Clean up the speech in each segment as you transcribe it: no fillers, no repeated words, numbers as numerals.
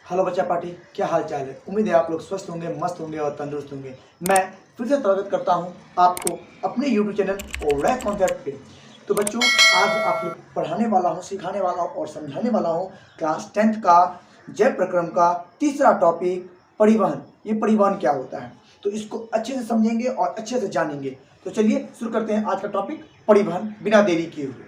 Hello बच्चा party, क्या हाल चाल है। उम्मीद है आप लोग स्वस्थ होंगे, मस्त होंगे और तंदुरुस्त होंगे। मैं फिर से स्वागत करता हूं आपको अपने यूट्यूब चैनल और कॉन्सेप्ट पे। तो बच्चों, आज आप लोग पढ़ाने वाला हूं, सिखाने वाला हूं और समझाने वाला हूं क्लास 10th का जय प्रक्रम का तीसरा टॉपिक परिवहन। ये परिवहन क्या होता है, तो इसको अच्छे से समझेंगे और अच्छे से जानेंगे। तो चलिए शुरू करते हैं आज का टॉपिक परिवहन, बिना देरी किए हुए।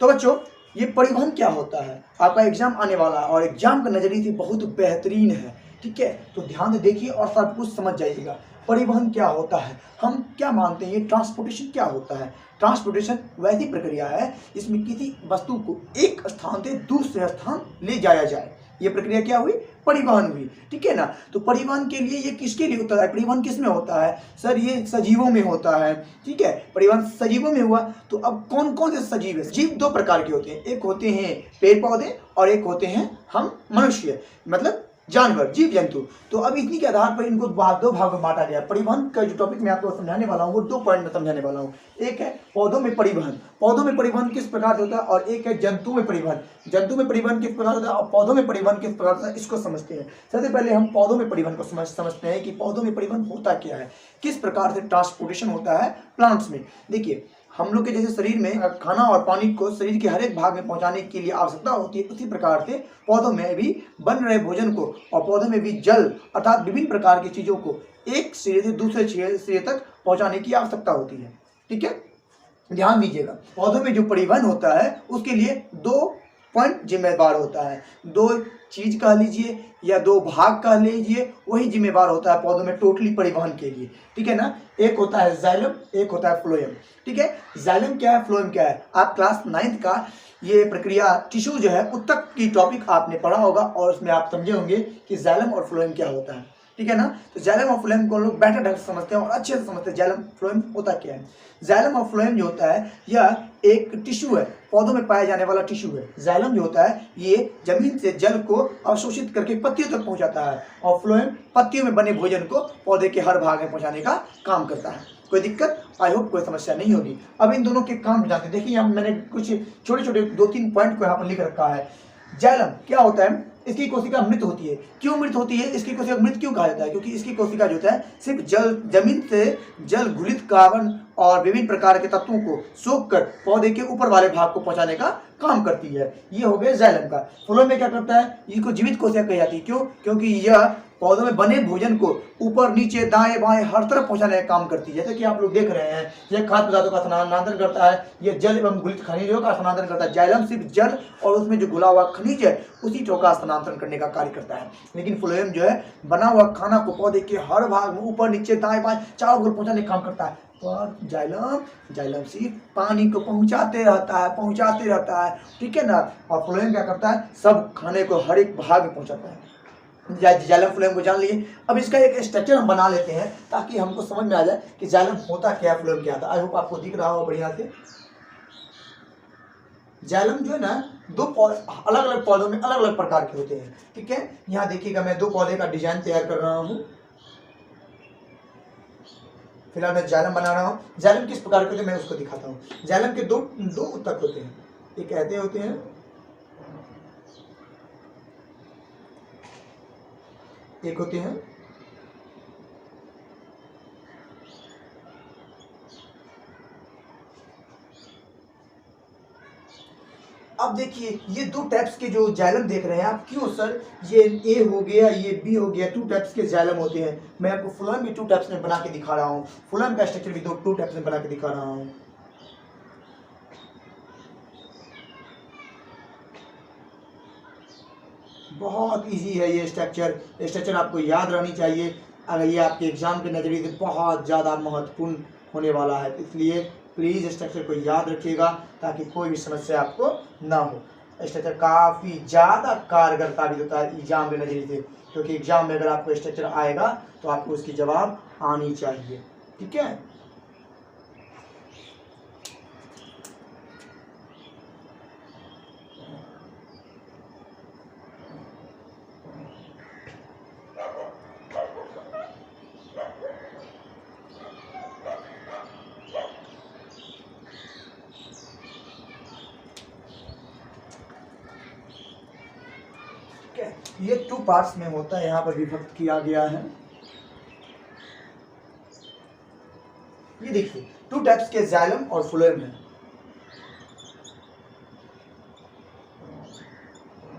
तो बच्चों, ये परिवहन क्या होता है। आपका एग्जाम आने वाला है और एग्जाम का नजरिए से बहुत बेहतरीन है, ठीक है। तो ध्यान से देखिए और सब कुछ समझ जाइएगा। परिवहन क्या होता है, हम क्या मानते हैं, ये ट्रांसपोर्टेशन क्या होता है। ट्रांसपोर्टेशन वैसी प्रक्रिया है जिसमें किसी वस्तु को एक स्थान से दूसरे स्थान ले जाया जाए। ये प्रक्रिया क्या हुई, परिवहन हुई, ठीक है ना। तो परिवहन के लिए ये किसके लिए होता है, परिवहन किस में होता है सर, ये सजीवों में होता है, ठीक है। परिवहन सजीवों में हुआ तो अब कौन कौन से सजीव है। जीव दो प्रकार के होते हैं, एक होते हैं पेड़ पौधे और एक होते हैं हम मनुष्य, मतलब जानवर, जीव जंतु। तो अब इतनी के आधार पर इनको दो भाग में बांटा गया। परिवहन का जो टॉपिक मैं आपको समझाने वाला हूँ वो 2 पॉइंट में समझाने वाला हूँ। एक है पौधों में परिवहन, पौधों में परिवहन किस प्रकार से होता है, और एक है जंतु में परिवहन, जंतु में परिवहन किस प्रकार होता है और पौधों में परिवहन किस प्रकार होता है, इसको समझते हैं। सबसे पहले हम पौधों में परिवहन को समझते हैं कि पौधों में परिवहन होता क्या है, किस प्रकार से ट्रांसपोर्टेशन होता है प्लांट्स में। देखिए, हम लोग के जैसे शरीर में खाना और पानी को शरीर के हर एक भाग में पहुंचाने के लिए आवश्यकता होती है, उसी प्रकार से पौधों में भी बन रहे भोजन को और पौधों में भी जल अर्थात विभिन्न प्रकार की चीजों को एक सिरे से दूसरे सिरे तक पहुंचाने की आवश्यकता होती है, ठीक है। ध्यान दीजिएगा, पौधों में जो परिवहन होता है उसके लिए 2 पॉइंट जिम्मेदार होता है। 2 चीज कह लीजिए या 2 भाग कह लीजिए, वही जिम्मेदार होता है पौधों में टोटली परिवहन के लिए, ठीक है ना। एक होता है जाइलम, एक होता है फ्लोएम, ठीक है। जाइलम क्या है, फ्लोएम क्या है, आप क्लास 9th का ये प्रक्रिया टिश्यू जो है उत्तक की टॉपिक आपने पढ़ा होगा और उसमें आप समझे होंगे कि जाइलम और फ्लोएम क्या होता है, ठीक है ना। तो जाइलम और फ्लोएम को लोग बेटर ढंग से समझते हैं और अच्छे से समझते हैं जाइलम फ्लोएम होता क्या है। जाइलम और फ्लोएम जो होता है यह एक टिश्यू है, पौधों में पाया जाने वाला टिश्यू है। जाइलम जो होता है ये जमीन से जल को अवशोषित करके पत्तियों तक पहुंचाता है और फ्लोएम पत्तियों में बने भोजन को पौधे के हर भाग में पहुंचाने का काम करता है। कोई दिक्कत, आई होप कोई समस्या नहीं होगी। अब इन दोनों के काम जानते हैं। देखिए यहाँ मैंने कुछ छोटे छोटे 2-3 पॉइंट को यहाँ पर लिख रखा है। जाइलम क्या होता है, इसकी कोशिका मृत होती है। क्यों मृत होती है, इसकी कोशिका मृत क्यों कहा जाता है, क्योंकि इसकी कोशिका जो होता है सिर्फ जल, जमीन से जल घुलित कार्बन और विभिन्न प्रकार के तत्वों को सोख कर पौधे के ऊपर वाले भाग को पहुंचाने का काम करती है। ये हो गया जाइलम का। फ्लोएम में क्या करता है, इसको जीवित कोशिका कही जाती है। क्यों, क्योंकि यह पौधों में बने भोजन को ऊपर नीचे दाएं बाएं हर तरफ पहुंचाने का काम करती है। जैसे कि आप लोग देख रहे हैं, यह खाद्य पदार्थों का स्थानांतरण करता है, यह जल एवं घुलित खनिजों का स्थानांतरण करता है। जाइलम सिर्फ जल और उसमें जो घुला हुआ खनिज है उसी का स्थानांतरण करने का कार्य करता है। लेकिन फ्लोएम जो है बना हुआ खाना को पौधे के हर भाग में ऊपर नीचे दाएं बाएं चारों ओर पहुंचाने का काम करता है। पर जाइलम सिर्फ पानी को पहुंचाते रहता है, ठीक है ना। और फ्लोएम क्या करता है, सब खाने को हर एक भाग में पहुंचाता है। जाइलम फ्लोएम को जान लिए। अब इसका एक स्ट्रक्चर हम बना लेते हैं ताकि हमको समझ में आ जाए कि जाइलम होता क्या है, फ्लोएम क्या था। आई होप आपको दिख रहा हो बढ़िया से। जाइलम जो है ना, 2 अलग अलग पौधों में अलग अलग प्रकार के होते हैं, ठीक है। यहाँ देखिएगा मैं 2 पौधे का डिजाइन तैयार कर रहा हूँ। फिलहाल मैं जाइलम बना रहा हूँ। जाइलम किस प्रकार के होते हैं मैं उसको दिखाता हूँ। जाइलम के दो उत्तक होते हैं, एक ऐसे होते हैं, एक होते हैं अब देखिए ये 2 टाइप्स के जो जाइलम देख रहे हैं आप। क्यों सर, ये ए हो गया, ये बी हो गया, 2 टाइप्स के जाइलम होते हैं। मैं आपको फ्लोएम भी 2 टाइप्स में बना के दिखा रहा हूँ। फ्लोएम का स्ट्रक्चर भी 2 टाइप्स में बना के दिखा रहा हूँ। बहुत इजी है ये स्ट्रक्चर आपको याद रहनी चाहिए। अगर ये आपके एग्जाम के नज़रिए से बहुत ज़्यादा महत्वपूर्ण होने वाला है, इसलिए प्लीज़ स्ट्रक्चर को याद रखिएगा ताकि कोई भी समस्या आपको ना हो। स्ट्रक्चर काफ़ी ज़्यादा कारगर साबित होता है एग्जाम के नज़रिए से, क्योंकि एग्जाम में अगर आपको स्ट्रक्चर आएगा तो आपको उसकी जवाब आनी चाहिए, ठीक है। ये 2 पार्ट्स में होता है, यहाँ पर विभक्त किया गया है। ये देखिए 2 टाइप्स के जाइलम और फ्लोएम है।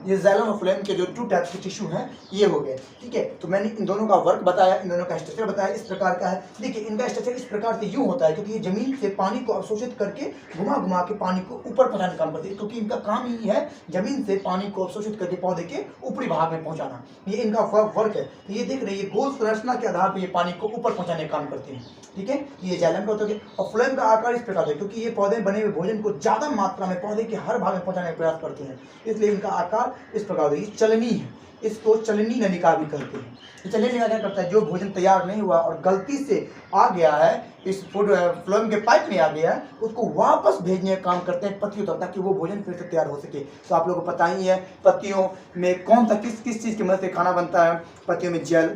ये जाइलम और फ्लोएम के जो 2 टाइप्स के टिश्यू हैं ये हो गए, ठीक है। तो मैंने इन दोनों का वर्क बताया, इन दोनों का स्ट्रक्चर बताया, इस प्रकार का है। देखिए इनका स्ट्रक्चर इस प्रकार से यूँ होता है क्योंकि ये जमीन से पानी को अवशोषित करके घुमा घुमा के पानी को ऊपर पहुँचाने का काम करते हैं, क्योंकि इनका काम ही है जमीन से पानी को अवशोषित करके पौधे के ऊपरी भाग में पहुँचाना, ये इनका वर्क है। तो ये देख रहे हैं, ये गोल संरचना के आधार पर ये पानी को ऊपर पहुँचाने का काम करते हैं, ठीक है। ये जाइलम का होता है। और फ्लोएम का आकार इस प्रकार है क्योंकि ये पौधे बने हुए भोजन को ज़्यादा मात्रा में पौधे के हर भाग में पहुँचाने का प्रयास करते हैं, इसलिए इनका आकार इस प्रकार होता है। चलनी है, इसको चलनी नलिका भी कहते हैं। ये चलनी नलिका क्या करता है, जो भोजन तैयार नहीं हुआ और गलती से आ गया है इस फ्लोएम के पाइप में आ गया है, उसको वापस भेजने का काम करते हैं पत्तियों तक, ताकि वो भोजन फिर से तैयार हो सके। तो आप लोगों को पता ही है पत्तियों में कौन सा किस किस चीज़ की मदद से खाना बनता है। पत्तियों में जल,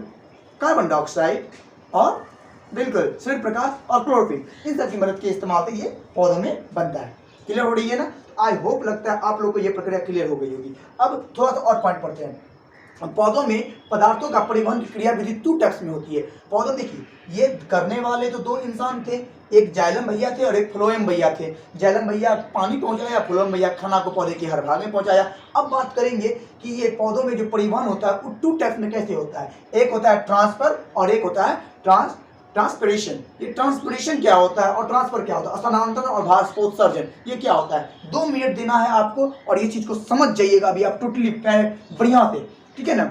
कार्बन डाइऑक्साइड और बिल्कुल सूर्य प्रकाश और क्लोरोफिल, इन सब की मदद के इस्तेमाल से ये पौधों में बनता है। क्लियर हो रही है ना। आई होप लगता है आप लोग को ये प्रक्रिया क्लियर हो गई होगी। अब थोड़ा सा और पॉइंट पढ़ते हैं। पौधों में पदार्थों का परिवहन की क्रिया विधि 2 टाइप्स में होती है। पौधों देखिए ये करने वाले तो 2 इंसान थे, एक जाइलम भैया थे और एक फ्लोएम भैया थे। जाइलम भैया पानी पहुंचाया, फ्लोएम भैया खाना को पौधे के हर भाग में पहुंचाया। अब बात करेंगे कि ये पौधों में जो परिवहन होता है वो 2 टाइप्स में कैसे होता है। एक होता है ट्रांसफर और एक होता है ट्रांसपिरेशन। ये ट्रांसपिरेशन क्या होता है और ट्रांसफर क्या होता है, स्थानांतरण और भास्पोत्सर्जन, ये क्या होता है। 2 मिनट देना है आपको और ये चीज को समझ जाइएगा अभी आप टोटली बढ़िया से, ठीक है ना।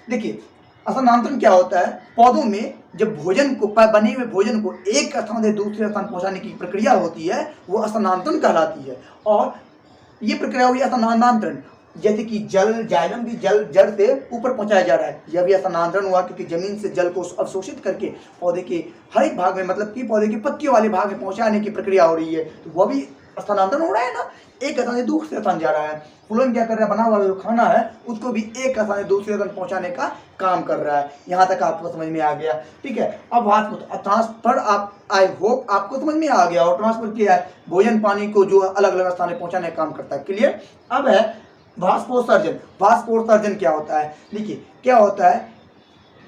देखिए स्थानांतरण क्या होता है, पौधों में जब भोजन को बने हुए भोजन को एक स्थान से दूसरे स्थान पहुंचाने की प्रक्रिया होती है वो स्थानांतरण कहलाती है। और ये प्रक्रिया हुई स्थानांतरण, जैसे कि जाइलम भी जड़ से ऊपर पहुंचाया जा रहा है, यह भी स्थानांतरण हुआ क्योंकि जमीन से जल को अवशोषित करके पौधे के हर एक भाग में, मतलब कि पौधे की पत्तियों वाले भाग में पहुंचाने की प्रक्रिया हो रही है। तो वह भी स्थानांतरण हो रहा है ना, एक स्थान से दूसरे स्थान जा रहा है। फ्लोएम क्या कर रहा है, बना हुआ जो खाना है उसको भी एक स्थान से दूसरे स्थान पहुंचाने का काम कर रहा है। यहाँ तक आपको समझ में आ गया, ठीक है। अब ट्रांसफर आप आई होप आपको समझ में आ गया। और ट्रांसफर क्या है, भोजन पानी को जो अलग अलग स्थान में पहुंचाने का काम करता है। क्लियर। अब है भास्पोत्सर्जन। भास्पोत्सर्जन क्या होता है, देखिए क्या होता है,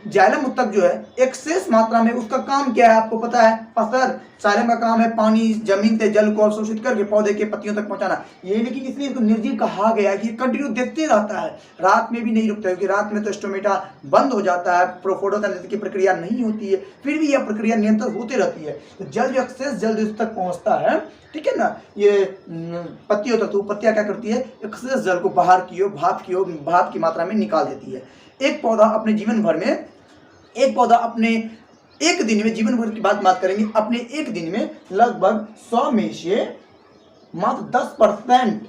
जाइलम उत्तक जो है एक्सेस मात्रा में उसका काम क्या है आपको पता है, पसर। जाइलम का काम है पानी जमीन से जल को अवशोषित करके पौधे के पत्तियों तक पहुंचाना। ये लेकिन इसलिए इसको निर्जीव कहा गया है कि कंटिन्यू देते रहता है, रात में भी नहीं रुकता है, क्योंकि रात में तो स्टोमेटा बंद हो जाता है, फोटोसिंथेसिस की प्रक्रिया नहीं होती है, फिर भी यह प्रक्रिया निरंतर होती रहती है। तो जल जो एक्सेस जल इस तक पहुंचता है, ठीक है ना, ये पत्तियों तक, तो पत्तियां क्या करती है, एक्सेस जल को बाहर की ओर भाप की मात्रा में निकाल देती है। एक पौधा अपने जीवन भर में, एक पौधा अपने एक दिन में, जीवन भर की बात करेंगे, अपने एक दिन में लगभग 100 में से मात्र 10%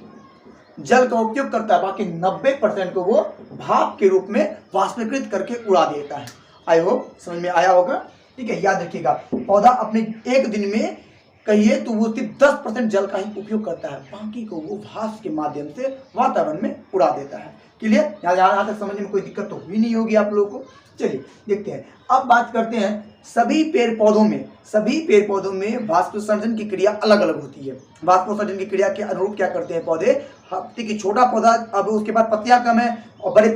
जल का उपयोग करता है, बाकी 90% को वो भाप के रूप में वाष्पीकृत करके उड़ा देता है। आई होप समझ में आया होगा, ठीक है। याद रखिएगा, पौधा अपने एक दिन में कहिए तो वो सिर्फ 10% जल का ही उपयोग करता है, बाकी को वो भाप के माध्यम से वातावरण में उड़ा देता है। क्लियर। यहाँ तक समझने में कोई दिक्कत तो हुई नहीं होगी आप लोगों को। चलिए देखते हैं, अब बात करते हैं सभी पेड़ पौधों में वाष्पोत्सर्जन की क्रिया अलग अलग होती है। वाष्पोत्सर्जन की क्रिया के अनुरूप क्या करते हैं पौधे, कि छोटा पौधा, अब उसके बाद पत्तियां कम है और बड़े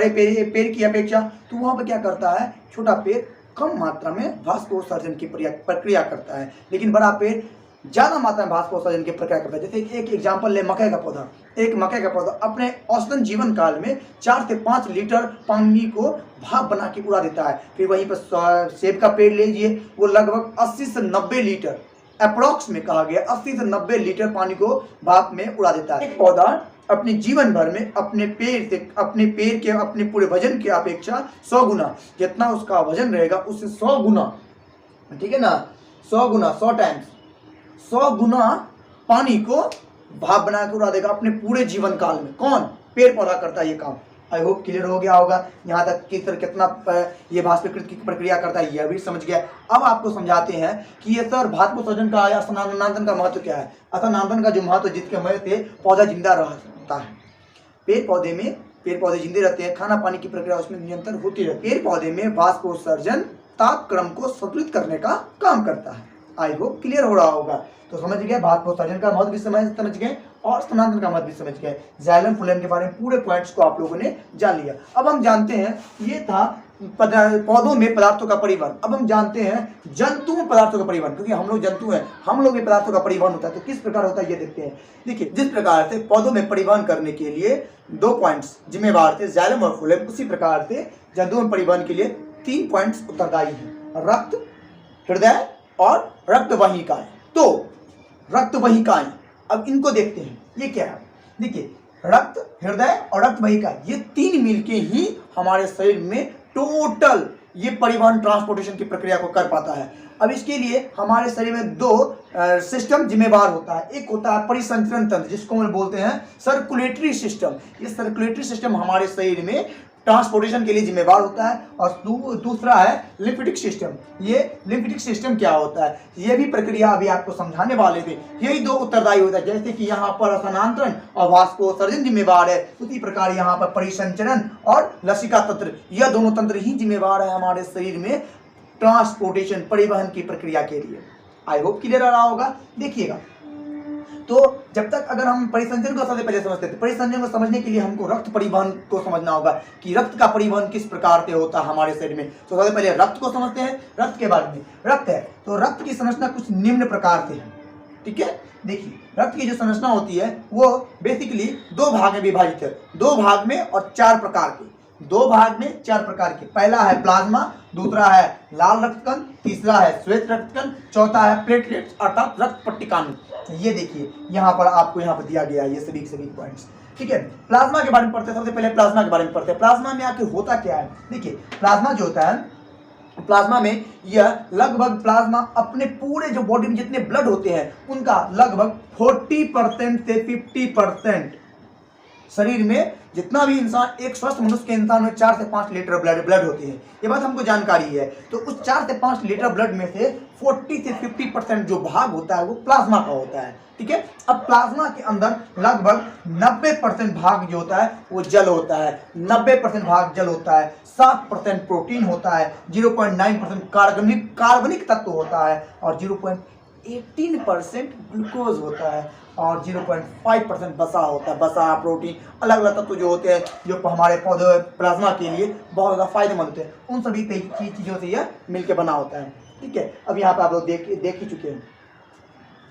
पेड़ की अपेक्षा, तो वहां पर क्या करता है, छोटा पेड़ कम मात्रा में वाष्पोत्सर्जन की प्रक्रिया करता है, लेकिन बड़ा पेड़ ज्यादा मात्रा में वाष्पोत्सर्जन की प्रक्रिया करता है। जैसे एक एग्जांपल ले, मकई का पौधा। एक मकई का पौधा अपने औसतन जीवन काल में 4 से 5 लीटर पानी को भाप बना के उड़ा देता है। फिर वहीं पर सेब का पेड़ ले लीजिए, वो लगभग 80 से 90 लीटर, अप्रोक्स में कहा गया 80 से 90 लीटर पानी को भाप में उड़ा देता है। एक पौधा अपने जीवन भर में अपने पूरे वजन की अपेक्षा 100 गुना, जितना उसका वजन रहेगा उससे 100 गुना, ठीक है ना, 100 गुना, 100 टाइम्स, 100 गुना पानी को भाप बना के उड़ा देगा अपने पूरे जीवन काल में। कौन, पेड़ पौधा करता है ये काम। आई होप क्लियर हो गया होगा, यहाँ तक कि सर कितना ये वाष्पीकृत की प्रक्रिया करता है यह भी समझ गया। अब आपको समझाते हैं कि ये सर वाष्पोत्सर्जन का या स्थानांतरण का महत्व क्या है। स्थानांतरण का जो महत्व, जिसके मदद से पौधा जिंदा रहता है। पेड़ पौधे जिंदे रहते हैं, खाना पानी की प्रक्रिया उसमें निरंतर होती रहती है। पेड़ पौधे में वाष्पोत्सर्जन तापक्रम को संतुलित करने का काम करता है। आई होप क्लियर हो रहा होगा। तो समझ गए, भास्पोत्सर्जन का महत्व भी समझ गए और स्थानांतरण का महत्व भी समझ गए। जाइलम फ्लोएम के बारे में पूरे पॉइंट्स को आप लोगों ने जान लिया। अब हम जानते हैं, ये था पौधों में पदार्थों का परिवहन। अब हम जानते हैं जंतु में पदार्थों का परिवहन, क्योंकि हम लोग जंतु हैं, हम लोग में पदार्थों का परिवहन होता है। तो किस प्रकार होता है ये देखते हैं। देखिए, जिस प्रकार से पौधों में परिवहन करने के लिए 2 पॉइंट्स जिम्मेवार थे, जाइलम और फ्लोएम, उसी प्रकार से जंतुओं में परिवहन के लिए 3 पॉइंट्स उत्तरदायी हैं, रक्त, हृदय और रक्तवाहिकाएं। तो रक्तवाहिकाएं, अब इनको देखते हैं, ये क्या है। देखिए, रक्त, हृदय और रक्तवाहिका, ये 3 मिलके ही हमारे शरीर में टोटल ये परिवहन ट्रांसपोर्टेशन की प्रक्रिया को कर पाता है। अब इसके लिए हमारे शरीर में 2 सिस्टम जिम्मेवार होता है। एक होता है परिसंचरण तंत्र, जिसको हम बोलते हैं सर्कुलेटरी सिस्टम। ये सर्कुलेटरी सिस्टम हमारे शरीर में ट्रांसपोर्टेशन के लिए जिम्मेवार होता है। और दूसरा है लिम्फेटिक सिस्टम। ये लिम्फेटिक सिस्टम क्या होता है, ये भी प्रक्रिया अभी आपको समझाने वाले थे। यही 2 उत्तरदायी होता है। जैसे कि यहाँ पर स्थानांतरण और वाष्पोत्सर्जन जिम्मेवार है, उसी प्रकार यहाँ पर परिसंचरण और लसिका तंत्र, यह दोनों तंत्र ही जिम्मेवार है हमारे शरीर में ट्रांसपोर्टेशन, परिवहन की प्रक्रिया के लिए। आई होप क्लियर आ रहा होगा। देखिएगा, तो जब तक अगर हम परिसंचरण को सबसे पहले समझते थे, परिसंचरण को समझने के लिए हमको रक्त परिवहन को समझना होगा कि रक्त का परिवहन किस प्रकार से होता है हमारे शरीर में। तो सबसे पहले रक्त को समझते हैं। रक्त के बारे में, रक्त है तो रक्त की संरचना कुछ निम्न प्रकार से है। ठीक है, देखिए, रक्त की जो संरचना होती है वो बेसिकली 2 भाग में विभाजित है, 2 भाग में और 4 प्रकार के, 2 भाग में 4 प्रकार के। पहला है प्लाज्मा, दूसरा है लाल रक्तकण, तीसरा है श्वेत रक्तकण, चौथा है प्लेटलेट्स अर्थात रक्त पट्टिकाणु। ये देखिए, यहाँ पर आपको यहाँ पर दिया गया है ये सभी पॉइंट्स। ठीक है, प्लाज्मा के बारे में पढ़ते हैं। सबसे पहले प्लाज्मा के बारे में पढ़ते हैं। प्लाज्मा में आखिर होता क्या है। देखिए, प्लाज्मा जो होता है, प्लाज्मा में यह लगभग प्लाज्मा अपने पूरे जो बॉडी में जितने ब्लड होते हैं उनका लगभग 40% से 50%, शरीर में जितना भी इंसान, एक स्वस्थ मनुष्य के इंसान में 4 से 5 लीटर ब्लड होती है, ये बात हमको जानकारी है। तो उस 4 से 5 लीटर ब्लड में से 40 से 50% जो भाग होता है वो प्लाज्मा का होता है। ठीक है, अब प्लाज्मा के अंदर लगभग 90% भाग जो होता है वो जल होता है, 90% भाग जल होता है, 7% प्रोटीन होता है, 0.9% कार्बनिक तत्व होता है और 0.18% ग्लूकोज होता है और 0.5% वसा होता है। वसा, प्रोटीन, अलग अलग तत्व जो होते हैं जो हमारे पौधे प्लाज्मा के लिए बहुत ज़्यादा फायदेमंद होते हैं, उन सभी चीज़ों से यह मिलकर बना होता है। ठीक है, अब यहाँ पे आप लोग देख ही चुके हैं।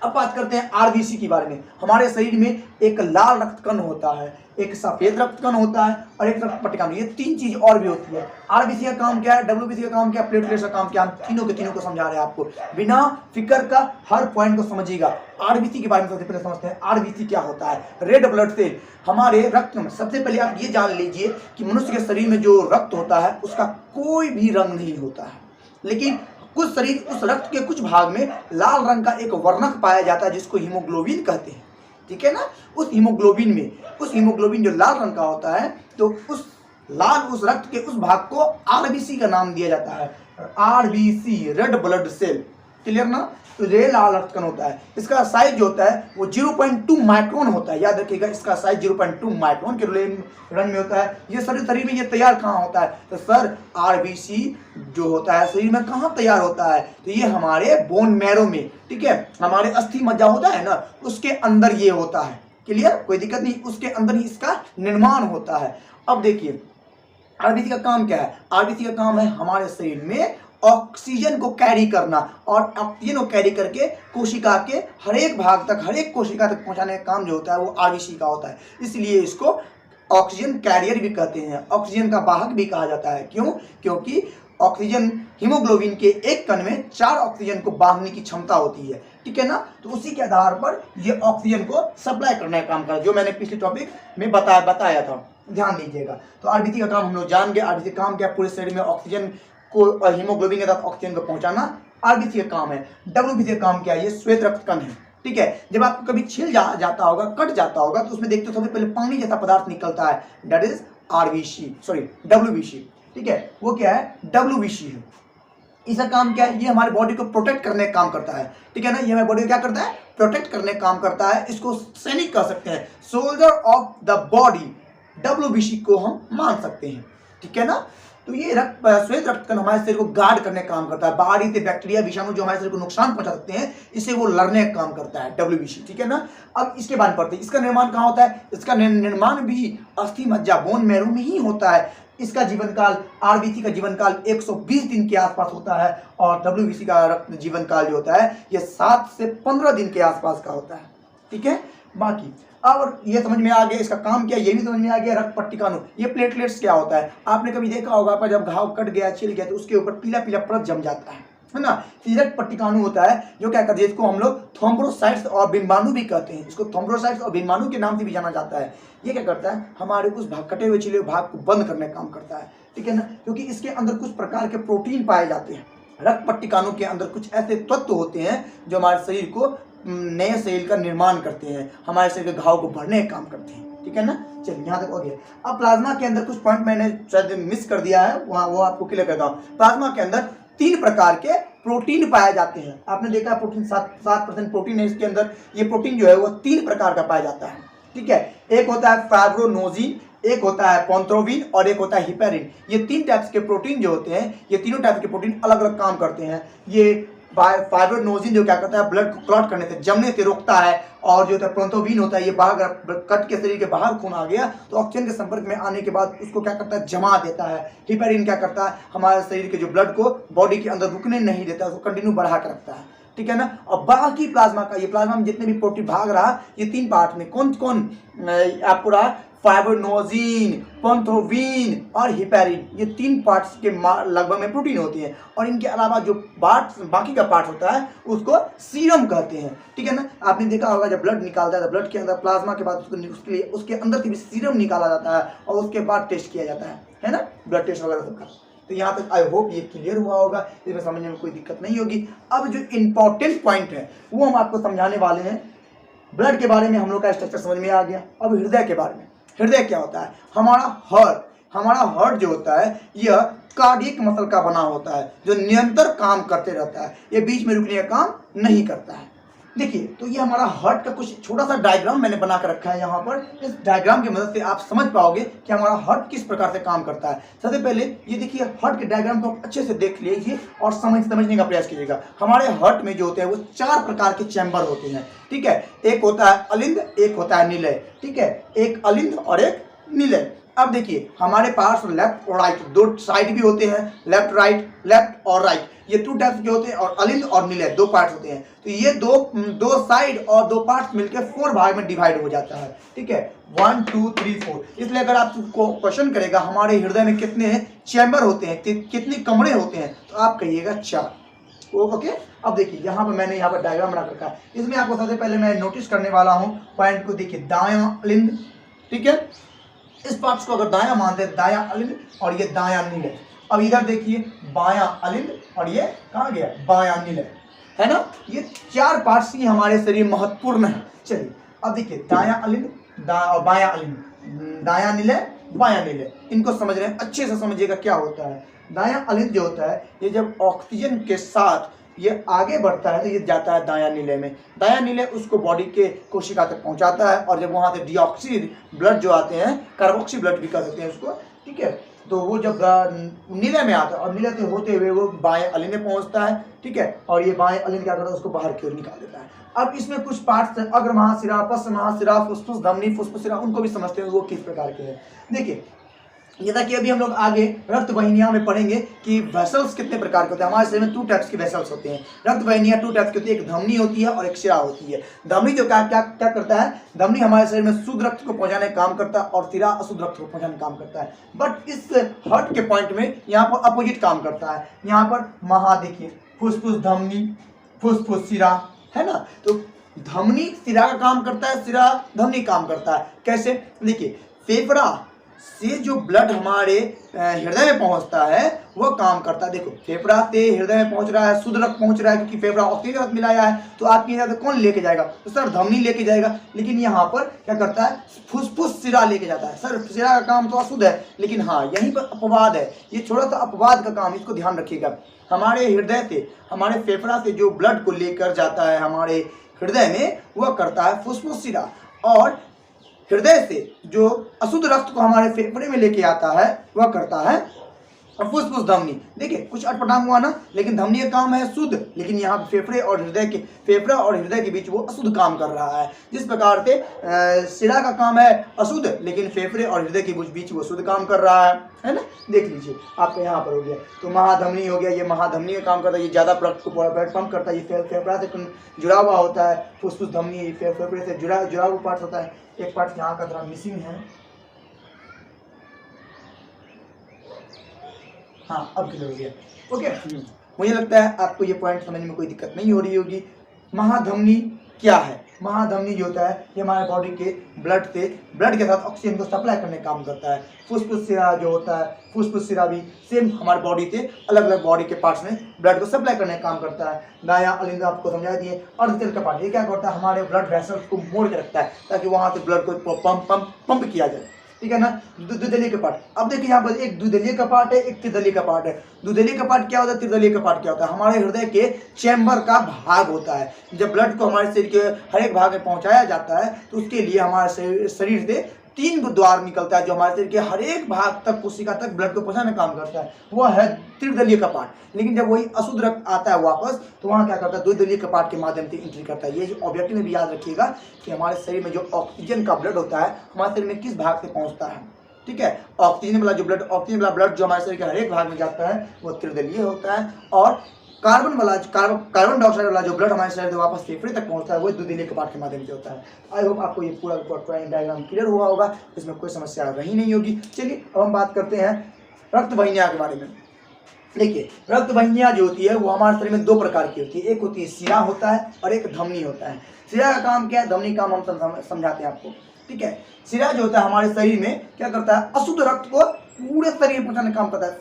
अब बात करते हैं आरबीसी के बारे में। हमारे शरीर में एक लाल रक्तकण होता है, एक सफेद रक्तकण होता है और एक रक्त पट्टिकाणु, ये 3 चीज और भी होती है। आरबीसी का काम क्या है, डब्ल्यूबीसी का काम क्या है, प्लेटलेट्स का काम क्या है, हम तीनों के तीनों को समझा रहे हैं आपको। बिना फिक्र का हर पॉइंट को समझिएगा। आरबीसी के बारे में सबसे पहले समझते हैं। आरबीसी क्या होता है, रेड ब्लड सेल। हमारे रक्त में सबसे पहले आप ये जान लीजिए कि मनुष्य के शरीर में जो रक्त होता है उसका कोई भी रंग नहीं होता है, लेकिन कुछ शरीर उस रक्त के कुछ भाग में लाल रंग का एक वर्णक पाया जाता है जिसको हीमोग्लोबिन कहते हैं। ठीक है ना, उस हीमोग्लोबिन जो लाल रंग का होता है, तो उस रक्त के उस भाग को आरबीसी का नाम दिया जाता है। RBC, red blood cell. Clear ना, तो ये लाल रक्तकण होता है। इसका साइज जो होता है वो 0.2 माइक्रोन होता है। याद रखिएगा, इसका साइज 0.2 माइक्रोन के रंग में होता है। ये शरीर में ये तैयार कहाँ होता है, तो सर आरबीसी जो होता है शरीर में कहाँ तैयार होता है, तो ये हमारे बोन मैरो में, ठीक है, हमारे अस्थि मज्जा होता है ना, उसके अंदर ये होता है। क्लियर, कोई दिक्कत नहीं, उसके अंदर ही इसका निर्माण होता है। अब देखिए, आरबीसी का काम क्या है। आरबीसी का काम है हमारे शरीर में ऑक्सीजन को कैरी करना, और ऑक्सीजन को कैरी करके कोशिका के हर एक भाग तक, हर एक कोशिका तक पहुंचाने का काम जो होता है वो आरबीसी का होता है। इसलिए इसको ऑक्सीजन कैरियर भी कहते हैं, ऑक्सीजन का वाहक भी कहा जाता है। क्यों, क्योंकि ऑक्सीजन, हीमोग्लोबिन के एक कण में 4 ऑक्सीजन को बांधने की क्षमता होती है। ठीक है ना, तो उसी के आधार पर ये ऑक्सीजन को सप्लाई करने का काम करता है, जो मैंने पिछले टॉपिक में बताया था, ध्यान दीजिएगा। तो आरबीसी का काम हम लोग जान गए। आरबीसी का काम क्या, पूरे शरीर में ऑक्सीजन को, हीमोग्लोबिन के साथ ऑक्सीजन को पहुंचाना आरबीसी का काम है। डब्ल्यूबीसी का काम क्या है, ये श्वेत रक्तकण है। ठीक है, जब आपको कभी छिल जाता होगा, कट जाता होगा, तो उसमें देखते हो सबसे पहले पानी जैसा पदार्थ निकलता है, दैट इज डब्ल्यूबीसी। ठीक है, वो क्या है, डब्ल्यूबीसी है। इसका काम क्या है, ये हमारे बॉडी को प्रोटेक्ट करने का काम करता है। ठीक है ना, ये हमारे बॉडी को क्या करता है, प्रोटेक्ट करने का काम करता है। इसको सैनिक कह सकते हैं, soldier of the body, WBC को हम मान सकते हैं। ठीक है ना, तो ये श्वेत रक्त कण हमारे शरीर को गार्ड करने का काम करता है, बाहरी से बैक्टीरिया विषाणु जो हमारे शरीर को नुकसान पहुंचा सकते हैं इसे वो लड़ने का काम करता है, WBC, ठीक है ना। अब इसके बाद पढ़ते हैं इसका निर्माण कहाँ होता है। इसका निर्माण भी अस्थि मज्जा बोन मैरो में ही होता है। इसका जीवन काल, RBC का जीवन काल 120 दिन के आसपास होता है और WBC का रक्त जीवन काल जो होता है ये 7 से 15 दिन के आसपास का होता है, ठीक है। बाकी और ये समझ में आ गया इसका काम क्या है, ये भी समझ में आ गया। रक्त पट्टिकाणु, ये प्लेटलेट्स क्या होता है, आपने कभी देखा होगा आपका जब घाव कट गया, छिल गया तो उसके ऊपर पीला पीला परत जम जाता है ना। रक्त पट्टिकाणु होता है जो क्या करते हैं, इसको हम लोग थ्रोम्बोसाइट्स और बिम्बाणु भी कहते हैं, इसको थ्रोम्बोसाइट्स और बिम्बाणु के नाम से भी जाना जाता है। ये क्या करता है, हमारे उस भाग कटे हुए छिले भाग को बंद करने का काम करता है, ठीक है ना, क्योंकि इसके अंदर कुछ प्रकार के प्रोटीन पाए जाते हैं। रक्त पट्टिकाणु के अंदर कुछ ऐसे तत्व होते हैं जो हमारे शरीर को नए सेल का निर्माण करते हैं, हमारे शरीर के घाव को भरने का काम करते हैं, ठीक है ना। चलिए यहाँ तक हो गया। अब प्लाज्मा के अंदर कुछ पॉइंट मैंने शायद मिस कर दिया है, वहाँ वो आपको क्लियर करता हूँ। प्लाज्मा के अंदर 3 प्रकार के प्रोटीन पाए जाते हैं। आपने देखा प्रोटीन 7% प्रोटीन है इसके अंदर। ये प्रोटीन जो है वो 3 प्रकार का पाया जाता है, ठीक है। एक होता है फाइब्रोनोजिन, एक होता है पोंथ्रोबिन और एक होता है हिपेरिन। ये 3 टाइप्स के प्रोटीन जो होते हैं, ये तीनों टाइप के प्रोटीन अलग अलग काम करते हैं। ये फाइब्रोनोजिन जो क्या करता है, ब्लड को क्लॉट करने से, जमने से रोकता है, और जो होता है पोंथ्रोबिन होता है, ये बाहर कट के शरीर के बाहर खून आ गया तो ऑक्सीजन के संपर्क में आने के बाद उसको क्या करता है, जमा देता है। हिपेरिन क्या करता है, हमारे शरीर के जो ब्लड को बॉडी के अंदर रुकने नहीं देता, उसको कंटिन्यू बढ़ा कर रखता है, ठीक है ना। और बाकी प्लाज्मा का, ये प्लाज्मा में जितने भी प्रोटीन भाग रहा, ये 3 पार्ट में कौन कौन आपको रहा, फाइब्रोनोजिन, पोंथ्रोबिन और हिपेरिन, ये 3 पार्ट्स के लगभग में प्रोटीन होती हैं। और इनके अलावा जो बाकी का पार्ट होता है उसको सीरम कहते हैं, ठीक है ना। आपने देखा होगा जब ब्लड निकालता है तो ब्लड के अंदर प्लाज्मा के बाद उसके लिए उसके अंदर से भी सीरम निकाला जाता है और उसके बाद टेस्ट किया जाता है ना, ब्लड टेस्ट वगैरह सबका। तो यहाँ तक आई होप ये क्लियर हुआ होगा, इसमें समझने में कोई दिक्कत नहीं होगी। अब जो इम्पोर्टेंट पॉइंट है वो हम आपको समझाने वाले हैं। ब्लड के बारे में हम लोग का स्ट्रक्चर समझ में आ गया। अब हृदय के बारे में, हृदय क्या होता है, हमारा हार्ट जो होता है यह कार्डियक मसल का बना होता है जो निरंतर काम करते रहता है, ये बीच में रुकने का काम नहीं करता है। देखिए तो ये हमारा हार्ट का कुछ छोटा सा डायग्राम मैंने बना कर रखा है यहाँ पर। इस डायग्राम की मदद से आप समझ पाओगे कि हमारा हार्ट किस प्रकार से काम करता है। सबसे पहले ये देखिए हार्ट के डायग्राम को अच्छे से देख लीजिए और समझने का प्रयास कीजिएगा। हमारे हार्ट में जो होते हैं वो 4 प्रकार के चैम्बर होते हैं, ठीक है। एक होता है अलिंद, एक होता है निलय, ठीक है, एक अलिंद और एक निलय। अब देखिए हमारे पास लेफ्ट और राइट 2 साइड भी होते हैं, लेफ्ट और राइट, ये 2 टाइप्स के होते हैं। और अलिंद और निलय 2 पार्ट्स होते हैं। तो ये दो साइड और 2 पार्ट्स मिलकर 4 भाग में डिवाइड हो जाता है, ठीक है, 1 2 3 4। इसलिए अगर आपको क्वेश्चन करेगा हमारे हृदय में कितने चैम्बर होते हैं, कितने कमरे होते हैं, तो आप कहिएगा 4। ओके। अब देखिए यहाँ पर मैंने यहाँ पर डायग्राम बना रखा है। इसमें आपको सबसे पहले मैं नोटिस करने वाला हूँ पॉइंट को, देखिए दायां अलिंद, ठीक है, इस पार्ट्स को अगर दायां मानते हैं, दायां अलिंद और ये दायां निलय। अब इधर देखिए बायां अलिंद और ये कहाँ गया, बायां निलय, है ना। ये 4 पार्ट्स ही हमारे शरीर महत्वपूर्ण है। चलिए अब देखिए दायां अलिंद और बायां अलिंद, दायां निलय बायां निलय, इनको समझ रहे हैं, अच्छे से समझिएगा क्या होता है। दायां अलिंद जो होता है ये जब ऑक्सीजन के साथ ये आगे बढ़ता है तो ये जाता है दायां नीले में। दायां नीले उसको बॉडी के कोशिका तक पहुंचाता है और जब वहां से डीऑक्सी ब्लड जो आते हैं, कार्बोक्सी ब्लड भी कह सकते हैं उसको, ठीक है, तो वो जब नीले में आता है और नीले से होते हुए वो बाएं अलिंद में पहुंचता है, ठीक है, और ये बाएं अलिंद क्या करता है, उसको बाहर की ओर निकाल देता है। अब इसमें कुछ पार्ट्स हैं, अग्र महाशिरा, पश्च महाशिरा, फुसफुस धमनी, फुसफुसिरा, उनको भी समझते हैं वो किस प्रकार के हैं। देखिए जैसा कि अभी हम लोग आगे रक्त वाहिनियां में पढ़ेंगे कि वेसल्स कितने प्रकार के होते हैं। हमारे शरीर में 2 टाइप्स की वेसल्स होते हैं। रक्त वाहिनियां 2 टाइप्स की होती है, एक धमनी होती है और एक शिरा होती है। धमनी जो क्या करता है, धमनी हमारे शरीर में शुद्ध रक्त को पहुंचाने का काम करता है और शिरा अशुद्ध रक्त को पहुंचाने का काम करता है। बट इस हार्ट के पॉइंट में यहाँ पर अपोजिट काम करता है। यहाँ पर महा देखिए फुसफुस धमनी, फुसफुस शिरा, है ना। तो धमनी शिरा का काम करता है, शिरा धमनी काम करता है। कैसे, देखिए फेफड़ा से जो ब्लड हमारे हृदय में पहुंचता है वो काम करता है। देखो फेफड़ा से हृदय में पहुंच रहा है, शुद्ध रक्त पहुंच रहा है क्योंकि फेफड़ा ऑक्सीजन रक्त मिलाया है, तो आपकी यहाँ से कौन लेके जाएगा, तो सर धमनी लेके जाएगा। लेकिन यहाँ पर क्या करता है, फुसफुस शिरा लेके जाता है। सर शिरा का काम तो अशुद्ध है, लेकिन हाँ यहीं पर अपवाद है, ये छोटा सा अपवाद का काम, इसको ध्यान रखिएगा। हमारे हृदय से, हमारे फेफड़ा से जो ब्लड को लेकर जाता है हमारे हृदय में, वह करता है फुसफुस शिरा, और हृदय से जो अशुद्ध रक्त को हमारे फेफड़े में लेके आता है वह करता है और फुसफुस धमनी, देखिए कुछ अटपटांग हुआ ना, लेकिन धमनी का काम है शुद्ध, लेकिन यहाँ फेफड़े और हृदय के बीच वो अशुद्ध काम कर रहा है। जिस प्रकार से शिरा का काम है अशुद्ध, लेकिन फेफड़े और हृदय के बीच वो शुद्ध काम कर रहा है ना। देख लीजिए आपके यहाँ पर हो गया, तो महाधमनी हो गया, ये महाधमनी का काम करता है, ये ज़्यादा रक्त को ब्लड पंप करता है, ये फेफड़ा से जुड़ा हुआ होता है। फुसफुस धमनी फेफड़े से जुड़ा हुआ पार्ट होता है। एक पार्ट यहाँ का थोड़ा मिसिंग है, हाँ अब क्लियर हो गया। ओके, मुझे लगता है आपको ये पॉइंट समझने में कोई दिक्कत नहीं हो रही होगी। महाधमनी क्या है? महाधमनी जो होता है ये हमारे बॉडी के ब्लड के साथ ऑक्सीजन को सप्लाई करने का काम करता है। फुसफुस सिरा जो होता है, फुसफुस सिरा भी सेम हमारे बॉडी से अलग अलग बॉडी के पार्ट्स में ब्लड को सप्लाई करने का काम करता है। दाया अलिंद आपको समझा दिए। अर्धतल का पार्ट ये क्या करता है? हमारे ब्लड वेसल्स को मोड़ के रखता है ताकि वहां से ब्लड को पंप किया जाए, ठीक है ना। द्विदलीय का पार्ट, अब देखिए यहाँ पर एक द्विदलीय का पार्ट है, एक त्रिदलीय का पार्ट है। द्विदलीय का पार्ट क्या होता है, त्रिदलीय का पार्ट क्या होता है? हमारे हृदय के चैम्बर का भाग होता है। जब ब्लड को हमारे शरीर के हर एक भाग में पहुंचाया जाता है तो उसके लिए हमारे शरीर से 3 द्वार निकलता है जो हमारे शरीर के हर एक भाग तक, कोशिका तक ब्लड को पहुंचाने का काम करता है, वो है त्रिदलीय का पार्ट। लेकिन जब वही अशुद्ध रक्त आता है वापस तो वहाँ क्या करता है? द्विदलीय का पार्ट के माध्यम से एंट्री करता है। ये जो ऑब्जेक्टिव में भी याद रखिएगा कि हमारे शरीर में जो ऑक्सीजन का ब्लड होता है हमारे शरीर में किस भाग से पहुँचता है, ठीक है। ऑक्सीजन वाला ब्लड जो हमारे शरीर के हर एक भाग में जाता है वो त्रिदलीय होता है, और कार्बन डाइऑक्साइड वाला जो ब्लड हमारे शरीर से वापस फेफड़े तक पहुंचता है वो द्विदलीय के पार्ट के माध्यम से होता है। आई होप आपको ये पूरा डायग्राम क्लियर हुआ होगा, इसमें कोई समस्या रही नहीं होगी। चलिए अब हम बात करते हैं रक्त वाहिनियां के बारे में। देखिए रक्त वाहिनियां जो होती है वो हमारे शरीर में 2 प्रकार की होती है, एक होती है शिरा होता है और एक धमनी होता है। शिरा का काम क्या है, धमनी का काम हम समझाते हैं आपको, ठीक है। शिरा जो होता है हमारे शरीर में क्या करता है? अशुद्ध रक्त को पूरे शरीर में पहुंचाने का काम करता है।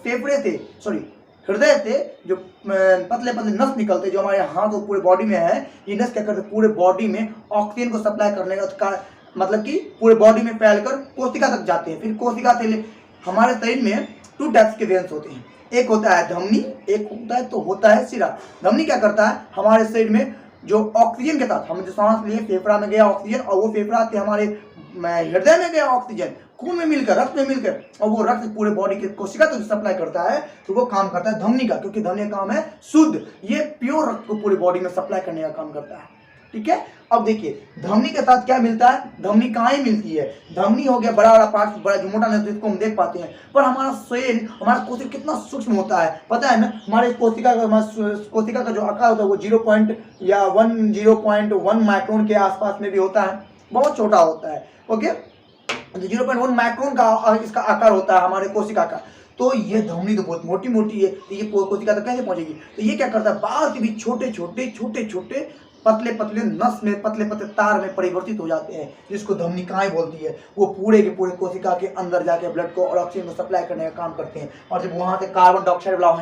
हृदय से जो पतले नस निकलते जो हमारे हाथ और पूरे बॉडी में है, ये नस क्या करते हैं? पूरे बॉडी में ऑक्सीजन को सप्लाई करने का मतलब कि पूरे बॉडी में फैलकर कोशिका तक जाते हैं। फिर कोशिका से हमारे शरीर में 2 टाइप्स के वेन्स होते हैं, एक होता है धमनी, एक होता है शिरा। धमनी क्या करता है? हमारे शरीर में जो ऑक्सीजन के साथ हम जो सांस लिए, फेफड़ा में गया ऑक्सीजन और वो फेफड़ा से हमारे हृदय में गया ऑक्सीजन खून में मिलकर, रक्त में मिलकर, और वो रक्त पूरे बॉडी के कोशिका तक सप्लाई करता है, तो वो काम करता है धमनी का, क्योंकि धमनी का काम है शुद्ध, ये प्योर रक्त को पूरी बॉडी में सप्लाई करने का काम करता है, ठीक है। अब देखिए धमनी के साथ क्या मिलता है? धमनी कहाँ ही मिलती है? धमनी हो गया बड़ा पार्ट, बड़ा जो मोटा नहीं इसको हम देख पाते हैं, पर हमारा सेल, हमारा कोशिका कितना सूक्ष्म होता है पता है ना। हमारे कोशिका का जो आकार होता है वो 0.1 माइक्रोन के आसपास में भी होता है, बहुत छोटा होता है। ओके, 0.1 माइक्रोन का इसका आकार होता है हमारे कोशिका का। तो ये धमनी तो बहुत मोटी है, तो ये कोशिका तक कैसे पहुंचेगी? तो ये क्या करता है? बाहर से भी छोटे पतले नस में, पतले तार में परिवर्तित हो जाते हैं, जिसको धमनिकाएं बोलती है। वो पूरे के पूरे कोशिका के अंदर जाके ब्लड को और ऑक्सीजन को सप्लाई करने का काम करते हैं। और जब वहां से कार्बन डाइऑक्साइड वाला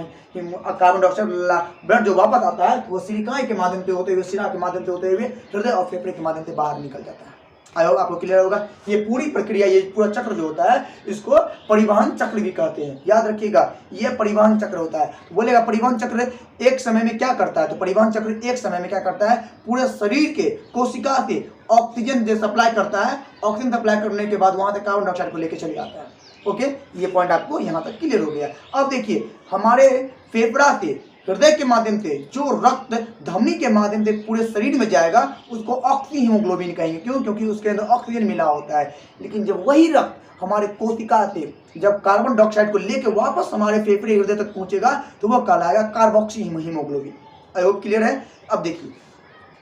ब्लड जो वापस आता है तो वो सिलिकाएं के माध्यम से होते हुए, शिरा के माध्यम से होते हुए हृदय और फेफड़े के माध्यम से बाहर निकल जाता है। आई होप आपको क्लियर होगा। ये पूरी प्रक्रिया, ये पूरा चक्र जो होता है इसको परिवहन चक्र भी कहते हैं, याद रखिएगा, ये परिवहन चक्र होता है। बोलेगा परिवहन चक्र एक समय में क्या करता है? तो परिवहन चक्र एक समय में क्या करता है? पूरे शरीर के कोशिका से ऑक्सीजन जो सप्लाई करता है, ऑक्सीजन सप्लाई करने के बाद वहां से कार्बन डाइऑक्साइड को लेकर चले जाता है। ओके, ये पॉइंट आपको यहाँ तक क्लियर हो गया। अब देखिए हमारे फेफड़ा से, हृदय के माध्यम से जो रक्त धमनी के माध्यम से पूरे शरीर में जाएगा उसको ऑक्सी हीमोग्लोबिन कहेंगे। क्यों? क्योंकि उसके अंदर ऑक्सीजन मिला होता है। लेकिन जब वही रक्त हमारे कोशिका से जब कार्बन डाइऑक्साइड को लेकर वापस हमारे फेफड़े हृदय तक पहुंचेगा तो वह कहलाएगा carboxy haemoglobin. I hope clear है। अब देखिए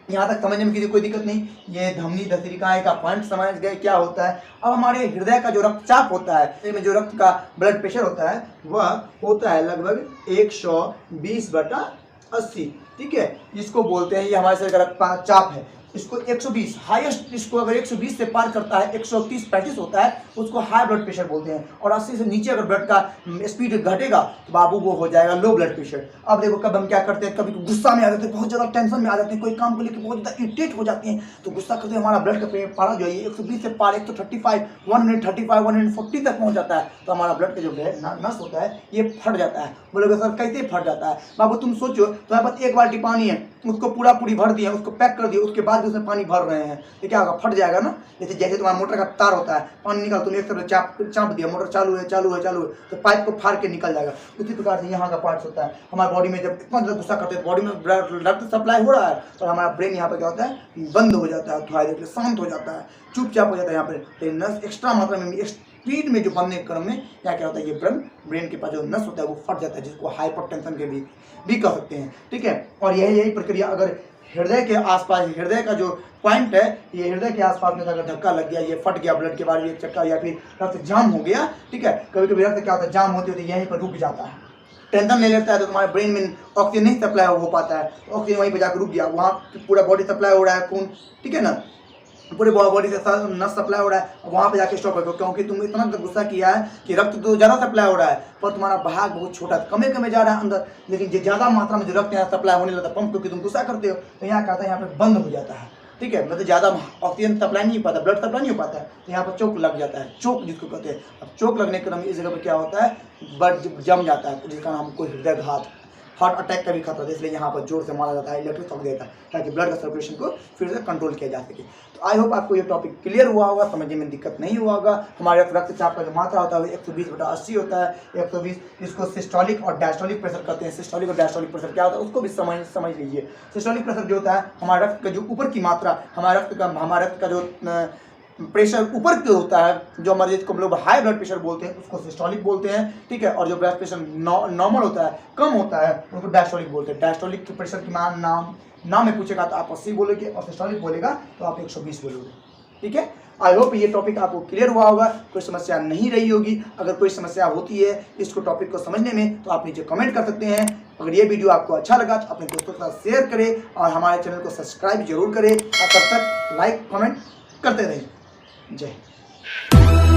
यहाँ तक समझने में किसी कोई दिक्कत नहीं, ये धमनी दशरिकाएं का पॉइंट समझ गए क्या होता है। अब हमारे हृदय का जो रक्तचाप होता है, इसमें जो रक्त का ब्लड प्रेशर होता है वह होता है लगभग 120/80, ठीक है। इसको बोलते हैं, ये हमारे शरीर का रक्तचाप है, इसको 120 हाईएस्ट, इसको अगर 120 से पार करता है, 130-135 होता है, उसको हाई ब्लड प्रेशर बोलते हैं। और 80 से नीचे अगर ब्लड का स्पीड घटेगा तो बाबू वो हो जाएगा लो ब्लड प्रेशर। अब देखो कब हम क्या करते हैं, कभी गुस्सा में आ जाते हैं, बहुत ज़्यादा टेंशन में आ जाते हैं, कोई काम को लेकर बहुत ज़्यादा इरिटेट हो जाते हैं, तो गुस्सा करते हैं, हमारा ब्लड का पारा जो है 120 से पार 135, 140 तक पहुँच जाता है, तो हमारा ब्लड का जो नस होता है ये फट जाता है। बोलोगे सर कैसे फट जाता है? बाबू तुम सोचो, तुम्हारे पास 1 बाल्टी पानी है, उसको पूरा पूरी भर दिए, उसको पैक कर दिए, उसके बाद भी उसमें पानी भर रहे हैं, तो क्या होगा, फट जाएगा ना। जैसे तुम्हारा मोटर का तार होता है, पानी निकाल, तुमने एक तरफ चाप दिया, मोटर चालू है तो पाइप को फाड़ के निकल जाएगा। उसी प्रकार से यहाँ का पार्ट्स होता है। हमारे बॉडी में जब इतना ज़्यादा गुस्सा करते हैं, बॉडी में रक्त सप्लाई हो रहा है और हमारा ब्रेन यहाँ पर क्या होता है, बंद हो जाता है, थोड़ा देर के लिए शांत हो जाता है, चुपचाप हो जाता है। यहाँ पर नस एक्स्ट्रा मात्रा में स्पीड में जो बनने के क्रम में क्या क्या होता है, ये ब्रेन के पास जो नस होता है वो फट जाता है, जिसको हाइपर टेंशन के भी कह सकते हैं, ठीक है। और यही प्रक्रिया अगर हृदय के आसपास, हृदय का जो पॉइंट है, ये हृदय के आसपास में अगर धक्का लग गया, ये फट गया ब्लड के बाद, ये चक्का या फिर रक्त जाम हो गया, ठीक है। कभी कभी रक्त क्या होता है, जाम होती है, यहीं पर रुक जाता है, टेंशन ले लेता है, तो तुम्हारे ब्रेन में ऑक्सीजन नहीं सप्लाई हो पाता है, ऑक्सीजन वहीं पर जाकर रुक गया, वहाँ पूरा बॉडी सप्लाई हो रहा है, खून, ठीक है ना, पूरे बॉडी से नस सप्लाई हो रहा है, वहाँ पे जाके स्टॉप कर दो, क्योंकि तुम इतना गुस्सा किया है कि रक्त तो ज़्यादा सप्लाई हो रहा है, पर तुम्हारा भाग बहुत छोटा, कमे जा रहा है अंदर, लेकिन जो ज़्यादा मात्रा में जो रक्त यहाँ सप्लाई होने लगता है पंप, क्योंकि तुम गुस्सा करते हो, तो यहाँ क्या होता है, यहाँ पे बंद हो जाता है, ठीक है। मतलब ज़्यादा ऑक्सीजन सप्लाई नहीं हो पाता, ब्लड सप्लाई नहीं हो पाता है, तो यहाँ पर चोक लग जाता है, चोक जिसको कहते हैं। अब चोक लगने के क्रम इस जगह पर क्या होता है, ब्लड जम जाता है, जिसका नाम कोई हृदयघात, हार्ट अटैक का भी खतरा है, इसलिए यहाँ पर जोर से मारा जाता है, इलेक्ट्रिक शॉक देता है, ताकि ब्लड का सर्कुलेशन को फिर से कंट्रोल किया जा सके। तो आई होप आपको ये टॉपिक क्लियर हुआ होगा, समझने में दिक्कत नहीं हुआ होगा। हमारे रक्तचाप का जो मात्रा होता है 120/80 होता है, 120, इसको सिस्टोलिक और डायस्टोलिक प्रेशर कहते हैं। सिस्टोलिक और डायस्टोलिक प्रेशर क्या होता है उसको भी समझ लीजिए। सिस्टोलिक प्रेशर जो होता है, हमारे रक्त का जो ऊपर की मात्रा, हमारे रक्त का जो प्रेशर ऊपर के होता है, जो हमारे जिसको हम लोग हाई ब्लड प्रेशर बोलते हैं, उसको सिस्टोलिक बोलते हैं, ठीक है। और जो ब्लड प्रेशर नॉर्मल होता है, कम होता है, उसको डायस्टोलिक बोलते हैं। डायस्टोलिक के प्रेशर की नाम में पूछेगा तो आप 80 बोलोगे, और सिस्टोलिक बोलेगा तो आप 120 बोलोगे, ठीक है। आई होप ये टॉपिक आपको क्लियर हुआ होगा, कोई समस्या नहीं रही होगी। अगर कोई समस्या होती है इसको टॉपिक को समझने में, तो आप नीचे कमेंट कर सकते हैं। अगर ये वीडियो आपको अच्छा लगा तो अपने दोस्तों के साथ शेयर करें और हमारे चैनल को सब्सक्राइब जरूर करें, और तब तक लाइक कमेंट करते रहें। जय हिंद।